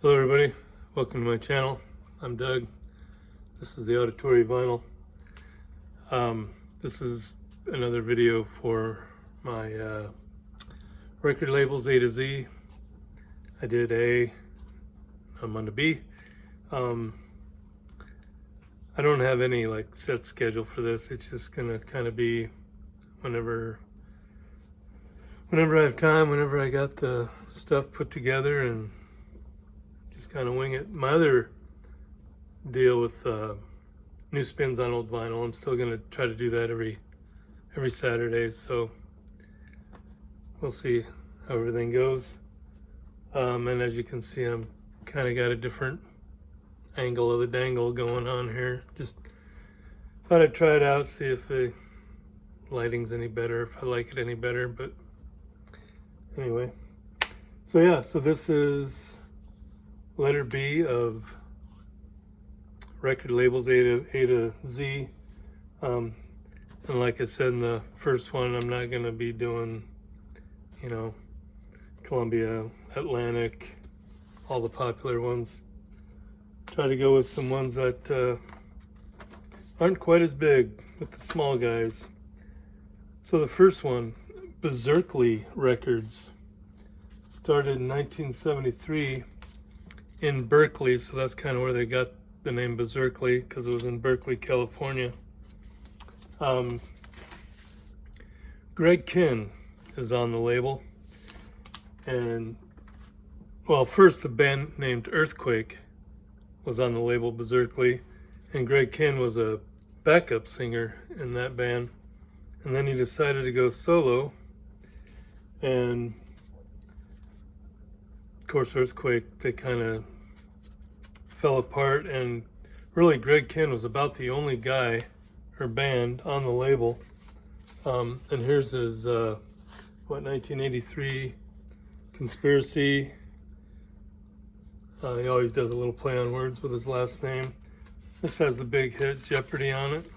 Hello everybody, welcome to my channel. I'm Doug. This is the Auditory Vinyl. This is another video for my record labels A to Z. I did A, I'm on to B. I don't have any like set schedule for this. It's just gonna kind of be whenever I have time, whenever I got the stuff put together, and just kind of wing it. My other deal with new spins on old vinyl, I'm still going to try to do that every Saturday, so we'll see how everything goes. And as you can see, I'm kind of got a different angle of the dangle going on here. Just thought I'd try it out, see if the lighting's any better, if I like it any better. But anyway, so yeah, so this is letter B of record labels A to Z. And like I said in the first one, I'm not going to be doing, Columbia, Atlantic, all the popular ones. Try to go with some ones that aren't quite as big, with the small guys. So the first one, Berserkly Records, started in 1973 in Berkeley, so that's kind of where they got the name Berserkly, because it was in Berkeley, California. Greg Kihn is on the label, and well, first a band named Earthquake was on the label Berserkly, and Greg Kihn was a backup singer in that band, and then he decided to go solo, and of course Earthquake, they kind of fell apart, and really Greg Kihn was about the only guy or band on the label. And here's his 1983 Conspiracy. He always does a little play on words with his last name. This has the big hit Jeopardy on it,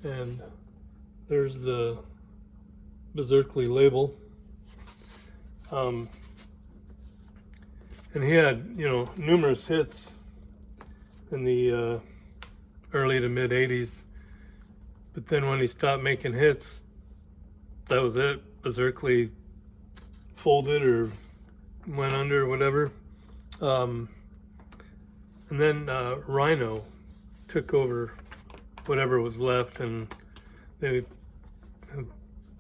and there's the Berserkly label. And he had, numerous hits in the early to mid 80s. But then when he stopped making hits, that was it. Berserkly folded or went under or whatever. And then Rhino took over whatever was left, and they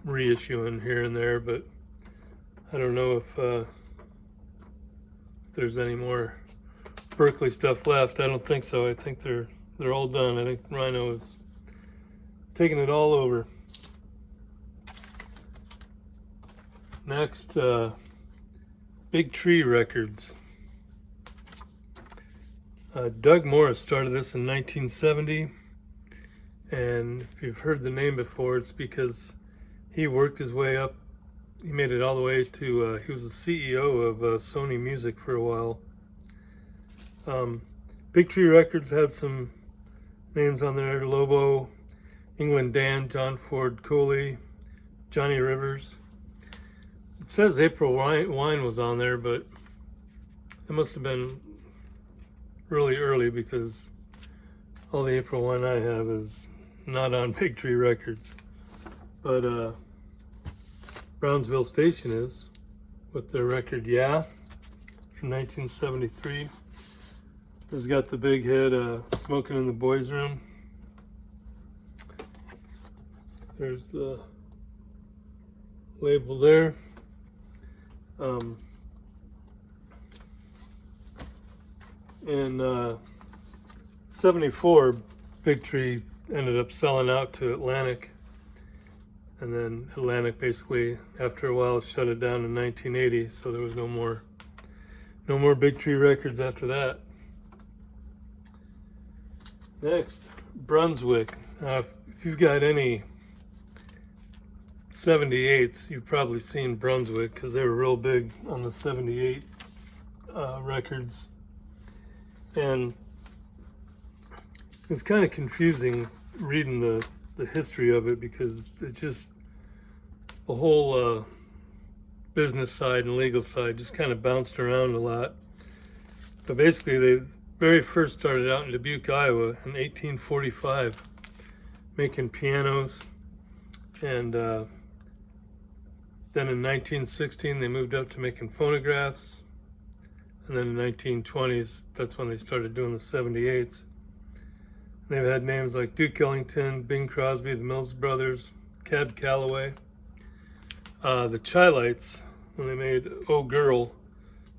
reissuing here and there, but I don't know if there's any more Berkeley stuff left. I don't think so. I think they're all done. I think Rhino is taking it all over. Next, Big Tree Records. Doug Morris started this in 1970, and if you've heard the name before, it's because he worked his way up. He made it all the way to, he was the CEO of Sony Music for a while. Big Tree Records had some names on there: Lobo, England Dan, John Ford Cooley, Johnny Rivers. It says April Wine was on there, but it must have been really early, because all the April Wine I have is not on Big Tree Records. But Brownsville Station is, with their record Yeah from 1973. It's got the big hit Smoking in the Boys Room. There's the label there. In 74, Big Tree ended up selling out to Atlantic, and then Atlantic basically after a while shut it down in 1980, so there was no more Big Tree Records after that. Next, Brunswick. If you've got any 78s, you've probably seen Brunswick, because they were real big on the 78 records. And it's kind of confusing reading the history of it, because it's just the whole business side and legal side just kind of bounced around a lot. But basically, they very first started out in Dubuque, Iowa in 1845, making pianos. And then in 1916, they moved up to making phonographs. And then in the 1920s, that's when they started doing the 78s. They've had names like Duke Ellington, Bing Crosby, the Mills Brothers, Cab Calloway. The Chi-Lites, when they made Oh Girl,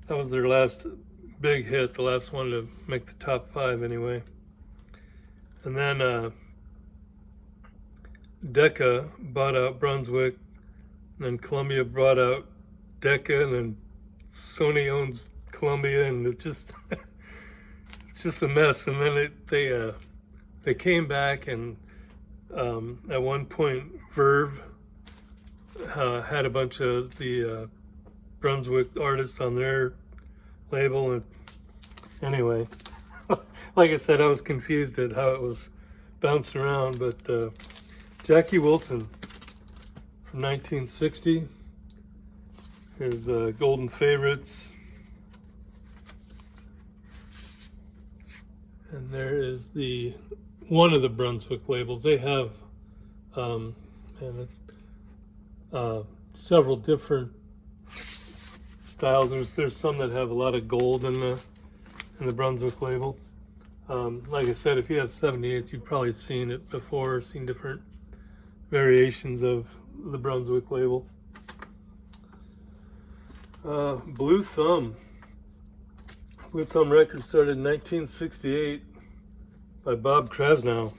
that was their last big hit, the last one to make the top 5 anyway. And then Decca bought out Brunswick, and then Columbia brought out Decca, and then Sony owns Columbia, and it's just it's just a mess. And then they came back, and at one point Verve had a bunch of the Brunswick artists on their label, and anyway, like I said, I was confused at how it was bouncing around. But Jackie Wilson from 1960, his Golden Favorites, and there is the one of the Brunswick labels. They have several different styles. There's some that have a lot of gold in the Brunswick label. Like I said, if you have 78s, you've probably seen it before, seen different variations of the Brunswick label. Blue Thumb. Blue Thumb Records started in 1968 by Bob Krasnow,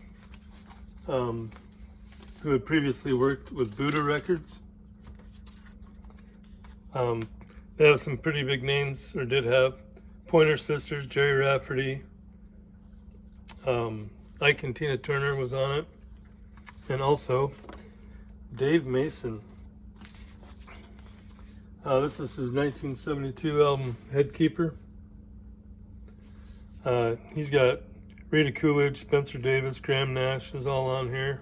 who had previously worked with Buddha Records. They have some pretty big names, or did have. Pointer Sisters, Jerry Rafferty, Ike and Tina Turner was on it, and also Dave Mason. This is his 1972 album, Headkeeper. He's got Rita Coolidge, Spencer Davis, Graham Nash is all on here.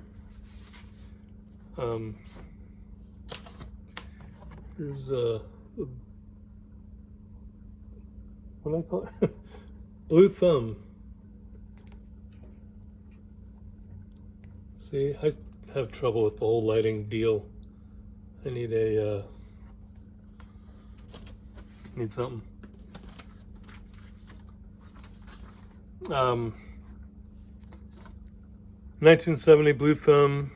Here's what do I call it? Blue Thumb. See, I have trouble with the whole lighting deal. I need need something. 1970, Blue Thumb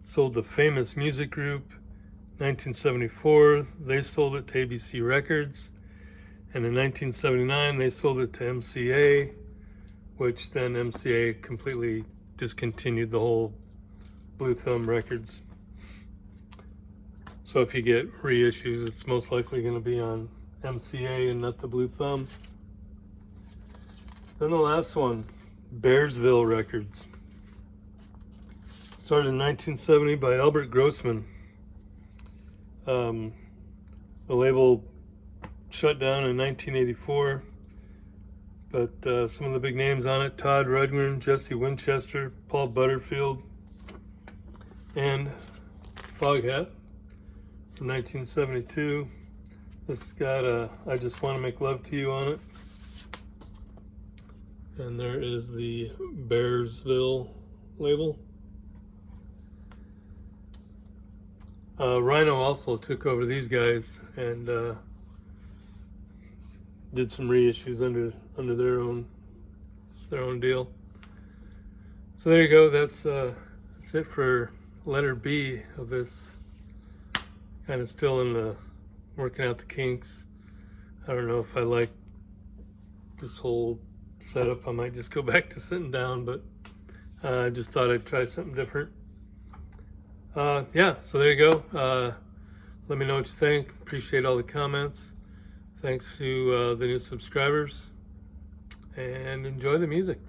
sold the Famous Music Group. 1974, they sold it to ABC Records. And in 1979, they sold it to MCA, which then MCA completely discontinued the whole Blue Thumb Records. So if you get reissues, it's most likely going to be on MCA and not the Blue Thumb. Then the last one, Bearsville Records. Started in 1970 by Albert Grossman. The label shut down in 1984, but some of the big names on it: Todd Rundgren, Jesse Winchester, Paul Butterfield, and Foghat from 1972. This has got I Just Want to Make Love to You on it. And there is the Bearsville label. Rhino also took over these guys and did some reissues under their own deal. So there you go. That's it for letter B of this. Kind of still in the working out the kinks. I don't know if I like this whole setup. I might just go back to sitting down, but I just thought I'd try something different. Yeah, so there you go. Let me know what you think. Appreciate all the comments. Thanks to the new subscribers, and enjoy the music.